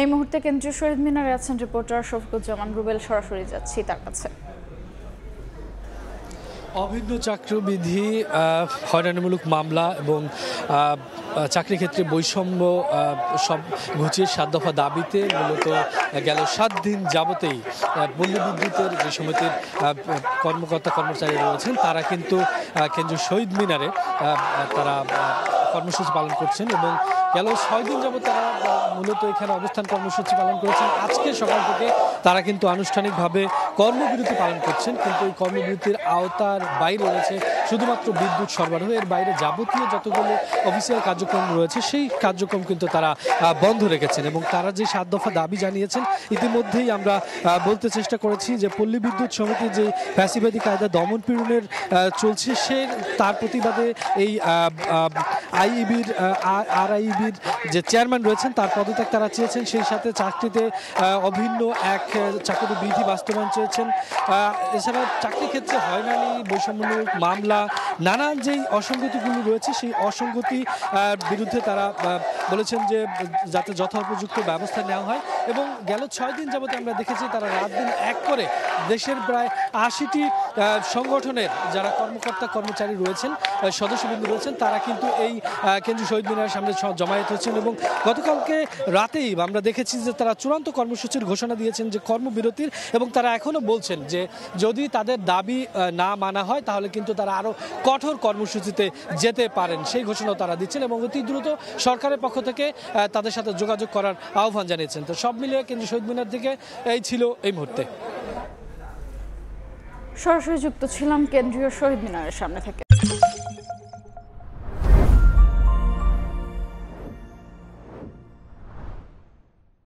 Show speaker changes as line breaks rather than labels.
এই মুহূর্তে কেন্দ্রীয় শহীদ মিনারে আছেন রিপোর্টার শফিকুজ্জামান রুবেল। সরাসরি যাচ্ছি তার কাছে।
অভিন্ন চক্রবিধি, হয়রানিমূলক মামলা এবং চাকরি ক্ষেত্রে বৈষম্য সব ঘুচিয়ে ৭ দফা দাবিতে মূলত গেল ৭ দিন যাবতেই পল্লী বিদ্যুতের যে সমিতির কর্মকর্তা কর্মচারী রয়েছেন তারা কিন্তু কেন্দ্রীয় শহীদ মিনারে তারা কর্মসূচি পালন করছেন এবং গেল ৬ দিন যাবত তারা মূলত এখানে অবস্থান কর্মসূচি পালন করেছেন। আজকে সকাল থেকে তারা কিন্তু আনুষ্ঠানিকভাবে কর্মবিরতি পালন করছেন, কিন্তু এই কর্মবিরতির আওতার বাইরে রয়েছে শুধুমাত্র বিদ্যুৎ সরবরাহ। এর বাইরে যাবতীয় যতগুলো অফিসিয়াল কার্যক্রম রয়েছে সেই কার্যক্রম কিন্তু তারা বন্ধ রেখেছেন এবং তারা যে ৭ দফা দাবি জানিয়েছেন ইতিমধ্যেই আমরা বলতে চেষ্টা করেছি যে পল্লী বিদ্যুৎ সমিতির যে ফ্যাসিবাদী কায়দা দমন পীড়নের চলছে সে তার প্রতিবাদে এই আরআইবির যে চেয়ারম্যান রয়েছেন তার পদত্যাগ তারা চেয়েছেন, সেই সাথে চাকরিতে অভিন্ন এক চাকরি বিধি বাস্তবায়ন চেয়েছেন। এছাড়া চাকরি ক্ষেত্রে হয়রানি, বৈষম্যমূলক মামলা, নানান যেই অসঙ্গতিগুলো রয়েছে সেই অসঙ্গতি বিরুদ্ধে তারা বলেছেন যে যাতে যথোপযুক্ত ব্যবস্থা নেওয়া হয়। এবং গেল ৬ দিন যাবতে আমরা দেখেছি তারা রাত দিন এক করে দেশের প্রায় ৮০টি সংগঠনের যারা কর্মকর্তা কর্মচারী রয়েছেন, সদস্যবৃন্দ রয়েছেন, তারা কিন্তু এই কেন্দ্রীয় শহীদ মিনারের সামনে জমায়েত হচ্ছেন এবং গতকালকে রাতেই আমরা দেখেছি যে তারা চূড়ান্ত কর্মসূচির ঘোষণা দিয়েছেন যে কর্মবিরতির, এবং তারা এখনও বলছেন যে যদি তাদের দাবি না মানা হয় তাহলে কিন্তু তারা আরও কঠোর কর্মসূচিতে যেতে পারেন, সেই ঘোষণাও তারা দিচ্ছেন এবং অতি দ্রুত সরকারের পক্ষ থেকে তাদের সাথে যোগাযোগ করার আহ্বান জানিয়েছেন। তো সব মিলিয়ে কেন্দ্রীয় শহীদ মিনার থেকে এই ছিল এই মুহূর্তে।
সরাসরি যুক্ত ছিলাম কেন্দ্রীয় শহীদ মিনারের সামনে থেকে।